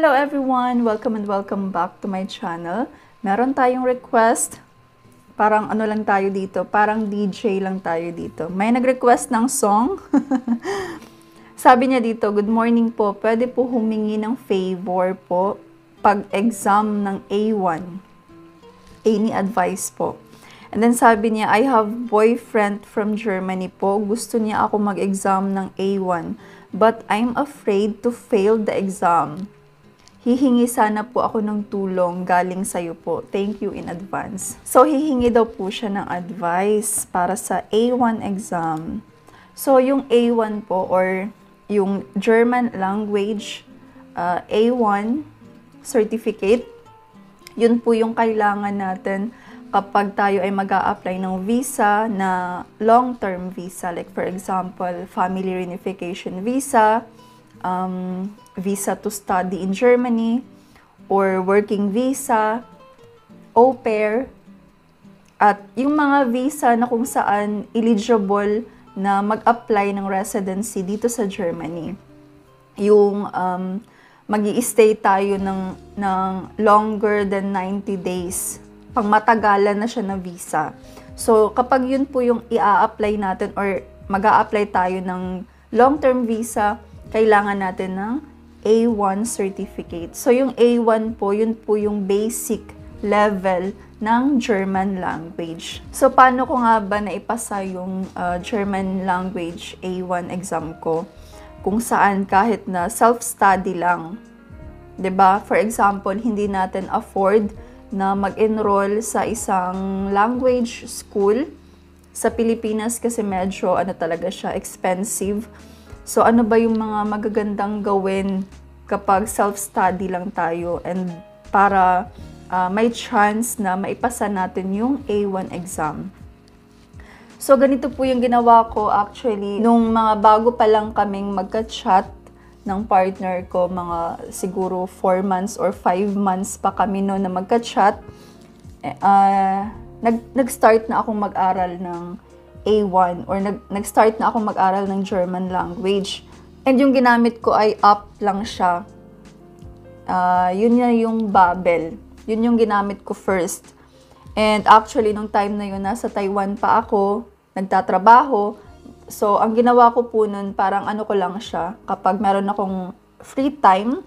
Hello everyone! Welcome and welcome back to my channel. Meron tayong request. Parang ano lang tayo dito, parang DJ lang tayo dito. May nag-request ng song. Sabi niya dito, good morning po, pwede po humingi ng favor po pag-exam ng A1. Any advice po? And then sabi niya, I have boyfriend from Germany po. Gusto niya ako mag-exam ng A1. But I'm afraid to fail the exam. Hihingi sana po ako ng tulong galing sa'yo po. Thank you in advance. So, hihingi daw po siya ng advice para sa A1 exam. So, yung A1 po or yung German language A1 certificate, yun po yung kailangan natin kapag tayo ay mag-a-apply ng visa na long-term visa. Like for example, family reunification visa, visa to study in Germany, or working visa, au pair, at yung mga visa na kung saan eligible na mag-apply ng residency dito sa Germany. Yung mag-i-stay tayo ng longer than 90 days. Pang matagalan na siya na visa. So, kapag yun po yung i-a-apply natin or mag-a-apply tayo ng long-term visa, kailangan natin ng A1 certificate. So, yung A1 po, yun po yung basic level ng German language. So, paano ko nga ba naipasa yung German language A1 exam ko? Kung saan kahit na self-study lang. 'Di ba? For example, hindi natin afford na mag-enroll sa isang language school. Sa Pilipinas kasi medyo talaga siya, expensive. So, ano ba yung mga magagandang gawin kapag self-study lang tayo and para may chance na maipasa natin yung A1 exam. So, ganito po yung ginawa ko actually. Nung mga bago pa lang kaming magka-chat ng partner ko, mga siguro 4 months or 5 months pa kami noon na magka-chat, nag-start na akong mag-aral ng A1 or nag-start na akong mag-aral ng German language. And yung ginamit ko ay app lang siya. Yun na yung Babbel. Yun yung ginamit ko first. And actually, nung time na yun, nasa Taiwan pa ako, nagtatrabaho. So, ang ginawa ko po nun, parang ano ko lang siya. Kapag meron akong free time,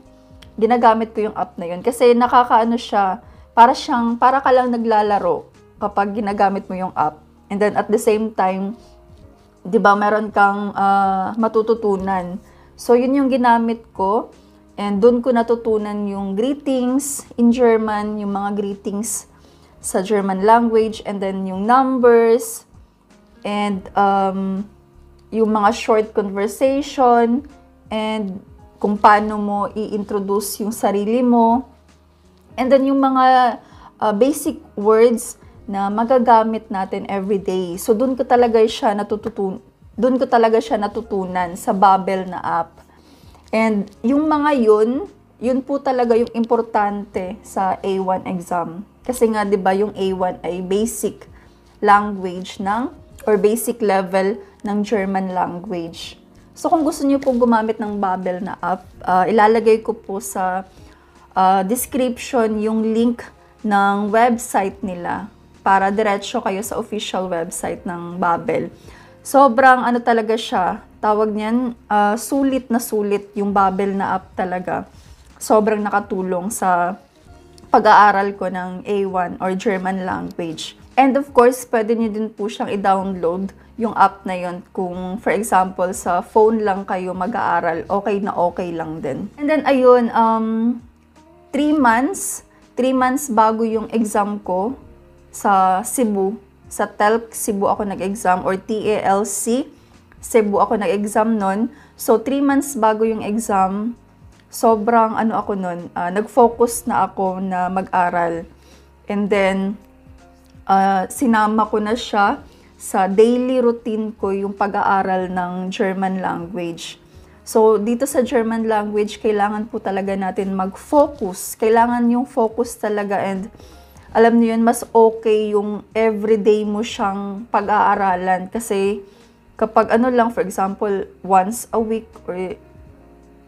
ginagamit ko yung app na yun. Kasi nakakaano siya, para ka lang naglalaro kapag ginagamit mo yung app. And then at the same time, di ba, meron kang matututunan. So, yun yung ginamit ko. And doon ko natutunan yung greetings in German, yung mga greetings sa German language, and then yung numbers, and yung mga short conversation, and kung paano mo i-introduce yung sarili mo, and then yung mga basic words na magagamit natin everyday. So, doon ko talaga siya natutunan sa Babbel na app. And yung mga yun po talaga yung importante sa A1 exam. Kasi nga, 'di ba, yung A1 ay basic language or basic level ng German language. So, kung gusto niyo po gumamit ng Babbel na app, ilalagay ko po sa description yung link ng website nila para diretso kayo sa official website ng Babbel. Sobrang talaga siya, tawag niyan, sulit na sulit yung Babbel na app talaga. Sobrang nakatulong sa pag-aaral ko ng A1 or German language. And of course, pwede niyo din po siyang i-download yung app na yun. Kung for example, sa phone lang kayo mag-aaral, okay na okay lang din. And then ayun, 3 months bago yung exam ko sa Cebu. Sa TELC Cebu ako nag-exam or TALC Cebu ako nag-exam nun. So, 3 months bago yung exam, sobrang ako nun, nag-focus na ako na mag-aral. And then, sinama ko na siya sa daily routine ko yung pag-aaral ng German language. So, dito sa German language, kailangan po talaga natin mag-focus. Kailangan yung focus talaga, and alam niyo yun, mas okay yung everyday mo siyang pag-aaralan. Kasi kapag lang, for example, once a week or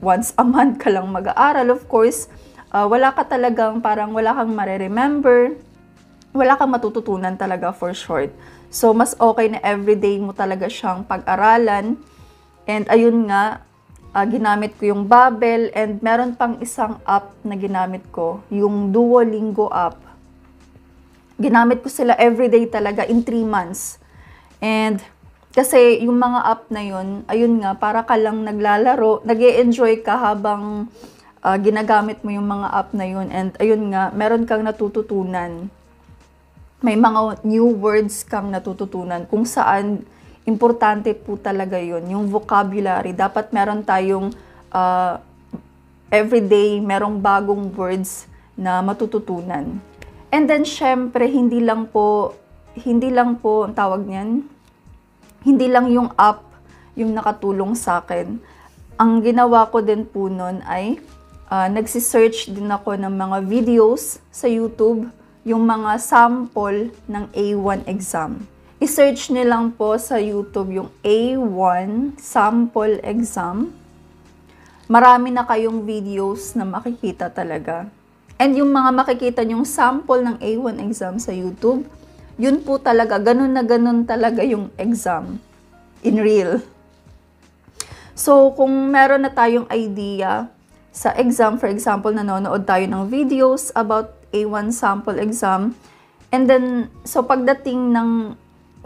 once a month ka lang mag-aaral, of course, wala ka talagang, parang wala kang mareremember, wala kang matututunan talaga for short. So, mas okay na everyday mo talaga siyang pag-aralan. And ayun nga, ginamit ko yung Babbel, and meron pang isang app na ginamit ko, yung Duolingo app. Ginamit ko sila everyday talaga in 3 months. And kasi yung mga app na yun, ayun nga, para ka lang naglalaro, nag-e-enjoy ka habang ginagamit mo yung mga app na yun. And ayun nga, meron kang natututunan. May mga new words kang natututunan kung saan importante po talaga yun. Yung vocabulary, dapat meron tayong everyday, merong bagong words na matututunan. And then, syempre, hindi lang po, ang tawag niyan, hindi lang yung app yung nakatulong sa akin. Ang ginawa ko din po nun ay, nagsisearch din ako ng mga videos sa YouTube, yung mga sample ng A1 exam. I-search nyo lang po sa YouTube yung A1 sample exam. Marami na kayong videos na makikita talaga. And yung mga makikita nyong sample ng A1 exam sa YouTube, yun po talaga, ganun na ganun talaga yung exam in real. So, kung meron na tayong idea sa exam, for example, nanonood tayo ng videos about A1 sample exam, and then, so pagdating ng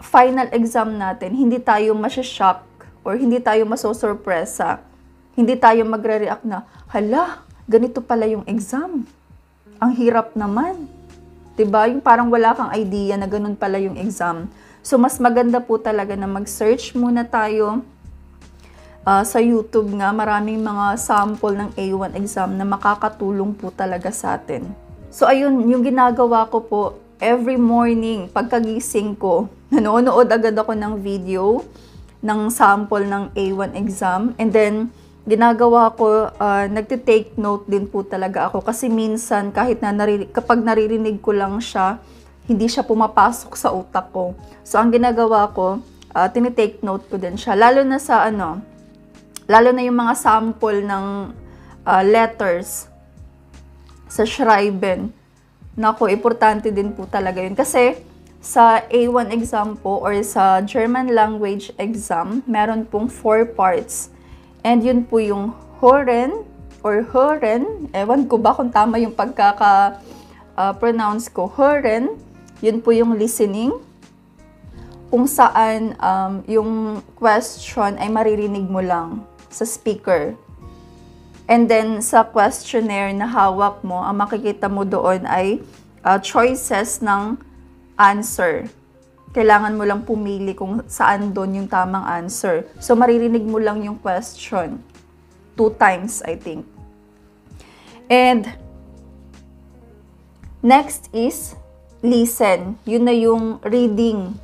final exam natin, hindi tayo masya-shock or hindi tayo masosurpresa, hindi tayo magre-react na, hala, ganito pala yung exam. Ang hirap naman. Diba? Yung parang wala kang idea na ganun pala yung exam. So, mas maganda po talaga na mag-search muna tayo sa YouTube nga. Maraming mga sample ng A1 exam na makakatulong po talaga sa atin. So, ayun, yung ginagawa ko po, every morning, pagkagising ko, nanonood agad ako ng video ng sample ng A1 exam. And then, ginagawa ko, nagtitake note din po talaga ako. Kasi minsan, kahit na kapag naririnig ko lang siya, hindi siya pumapasok sa utak ko. So, ang ginagawa ko, tinitake note ko din siya. Lalo na sa lalo na yung mga sample ng letters sa Schreiben. Naku, importante din po talaga yun. Kasi sa A1 exam po or sa German language exam, meron pong 4 parts. And yun po yung Hören or Hören. Ewan ko ba kung tama yung pagkaka-pronounce ko. Hören, yun po yung listening. Kung saan yung question ay maririnig mo lang sa speaker. And then, sa questionnaire na hawak mo, ang makikita mo doon ay choices ng answer. Kailangan mo lang pumili kung saan doon yung tamang answer. So, maririnig mo lang yung question. 2 times, I think. And, next is listen. Yun na yung reading.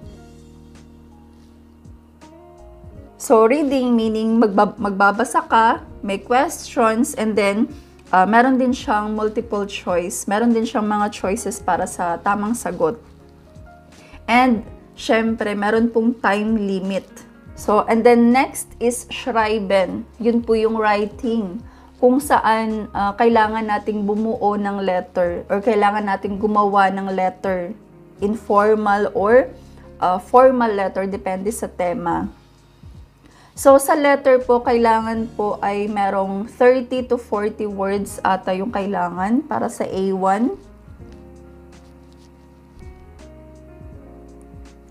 So, reading meaning magbabasa ka, may questions, and then meron din siyang multiple choice. Meron din siyang mga choices para sa tamang sagot. And, syempre, meron pong time limit. So, and then next is Schreiben. Yun po yung writing. Kung saan kailangan nating bumuo ng letter or kailangan nating gumawa ng letter. Informal or formal letter, depende sa tema. So, sa letter po, kailangan po ay merong 30 to 40 words ata yung kailangan para sa A1.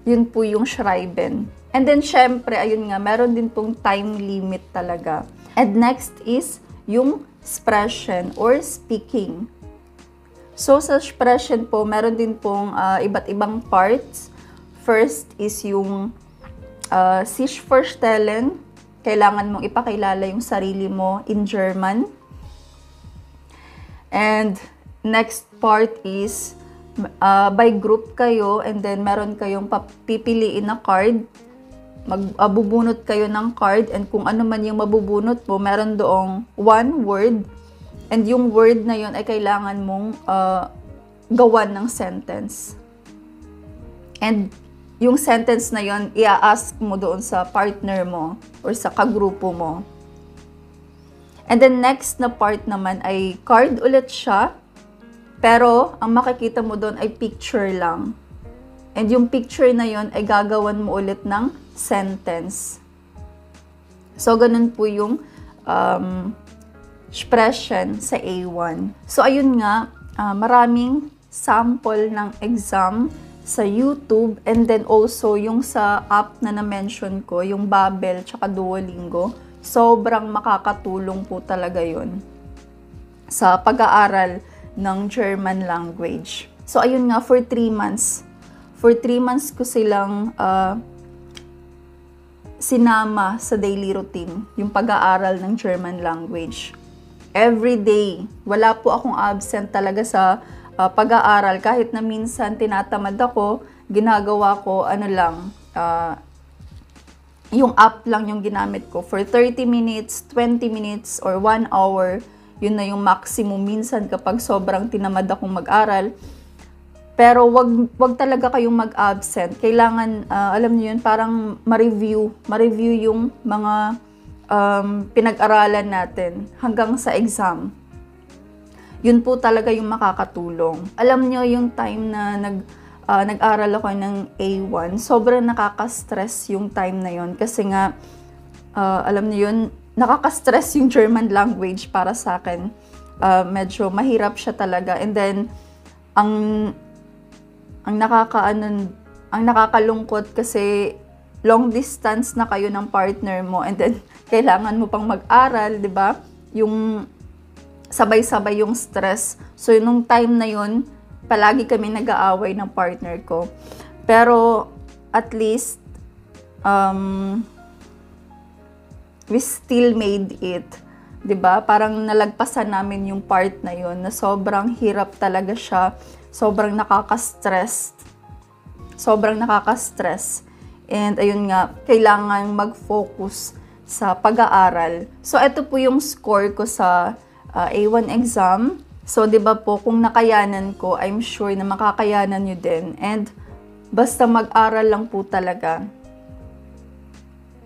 Yun po yung Schreiben. And then, syempre, ayun nga, meron din pong time limit talaga. And next is yung Sprechen or speaking. So, sa Sprechen po, meron din pong iba't ibang parts. First is yung sich vorstellen, kailangan mong ipakilala yung sarili mo in German. And next part is by group kayo and then meron kayong pipiliin na card. Magbubunot kayo ng card and kung ano man yung mabubunot mo, meron doong 1 word. And yung word na yun ay kailangan mong gawan ng sentence. And yung sentence na yon i-ask mo doon sa partner mo or sa kagrupo mo. And then next na part naman ay card ulit siya. Pero ang makikita mo doon ay picture lang. And yung picture na yon ay gagawan mo ulit ng sentence. So ganun po yung expression sa A1. So ayun nga, maraming sample ng exam sa YouTube, and then also yung sa app na na-mention ko, yung Babbel tsaka Duolingo, sobrang makakatulong po talaga yun sa pag-aaral ng German language. So ayun nga, for 3 months. For 3 months ko silang sinama sa daily routine, yung pag-aaral ng German language. Every day, wala po akong absent talaga sa pag-aaral. Kahit na minsan tinatamad ako, ginagawa ko yung app lang yung ginamit ko. For 30 minutes, 20 minutes, or 1 hour, yun na yung maximum minsan kapag sobrang tinamad akong mag-aral. Pero wag talaga kayong mag-absent. Kailangan, alam niyo yun, parang ma-review yung mga pinag-aralan natin hanggang sa exam. Yun po talaga yung makakatulong. Alam niyo yung time na nag-aral ako ng A1, sobrang nakaka-stress yung time na yun. Kasi nga, alam niyo yun, nakaka-stress yung German language para sa akin. Medyo mahirap siya talaga. And then, ang nakakalungkot kasi long distance na kayo ng partner mo, and then kailangan mo pang mag-aral, 'di ba? Yung sabay-sabay yung stress. So nung time na yun, palagi kami nag-aaway ng partner ko. Pero at least we still made it. 'Di ba? Parang nalagpasan namin yung part na yun na sobrang hirap talaga siya. Sobrang nakaka-stress. And ayun nga, kailangan mag-focus sa pag-aaral. So ito po yung score ko sa A1 exam. So 'di ba po, kung nakayanan ko, I'm sure na makakayanan nyo din. And basta mag-aral lang po talaga.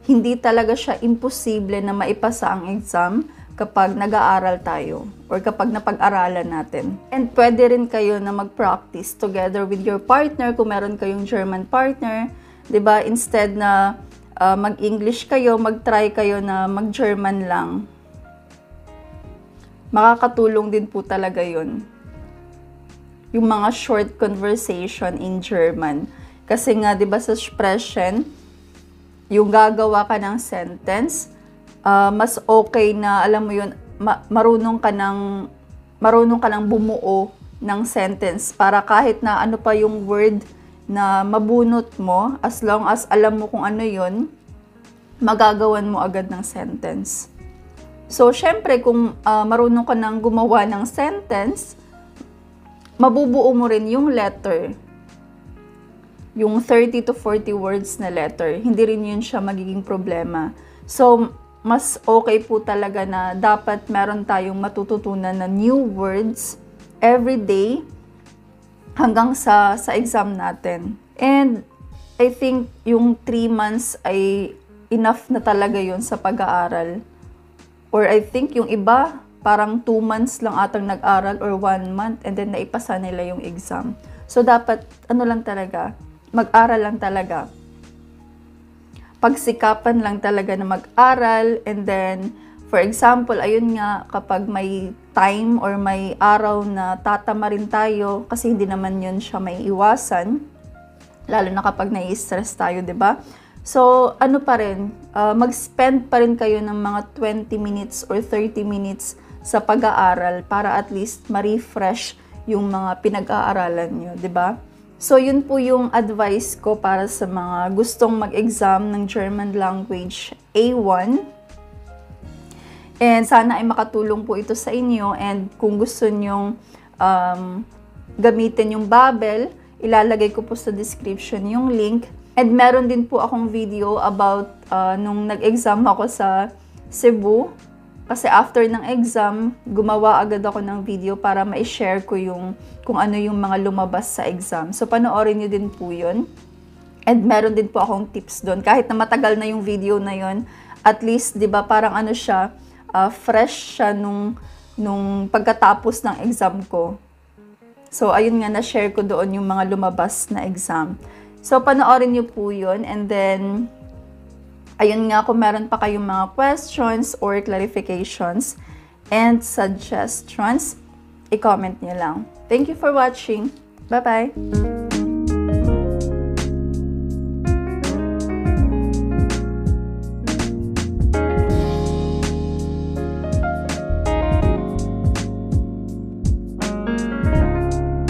Hindi talaga siya imposible na maipasa ang exam kapag nag-aaral tayo or kapag napag-aralan natin. And pwede rin kayo na mag-practice together with your partner kung meron kayong German partner. 'Di ba? Instead na mag-English kayo, mag-try kayo na mag-German lang. Makakatulong din po talaga yun. Yung mga short conversation in German. Kasi nga, 'di ba, sa expression, yung gagawa ka ng sentence, mas okay na, alam mo yun, marunong ka ng bumuo ng sentence para kahit na ano pa yung word na mabunot mo, as long as alam mo kung ano yun, magagawan mo agad ng sentence. So, syempre, kung marunong ka ng gumawa ng sentence, mabubuo mo rin yung letter. Yung 30 to 40 words na letter. Hindi rin yun siya magiging problema. So, mas okay po talaga na dapat meron tayong matututunan na new words every day hanggang sa exam natin. And I think yung 3 months ay enough na talaga yun sa pag-aaral. Or I think yung iba, parang 2 months lang atang nag-aral or 1 month, and then naipasa nila yung exam. So dapat, lang talaga, mag-aral lang talaga. Pagsikapan lang talaga na mag-aral, and then, for example, ayun nga, kapag may time or may araw na tatama rin tayo, kasi hindi naman yun siya may iwasan, lalo na kapag nai-stress tayo, 'di ba? So, pa rin, mag-spend pa rin kayo ng mga 20 minutes or 30 minutes sa pag-aaral para at least ma-refresh yung mga pinag-aaralan nyo, 'di ba? So, yun po yung advice ko para sa mga gustong mag-exam ng German language A1. And sana ay makatulong po ito sa inyo. And kung gusto nyong gamitin yung Babbel, ilalagay ko po sa description yung link. And meron din po akong video about nung nag-exam ako sa Cebu. Kasi after ng exam, gumawa agad ako ng video para ma-share ko kung ano yung mga lumabas sa exam. So, panoorin nyo din po yun. And meron din po akong tips doon. Kahit na matagal na yung video na yun, at least, di ba, parang ano siya, fresh siya nung pagkatapos ng exam ko. So, ayun nga, na-share ko doon yung mga lumabas na exam. So, panoorin niyo po yun. And then, ayun nga, kung meron pa kayong mga questions or clarifications and suggestions, i-comment niyo lang. Thank you for watching. Bye-bye!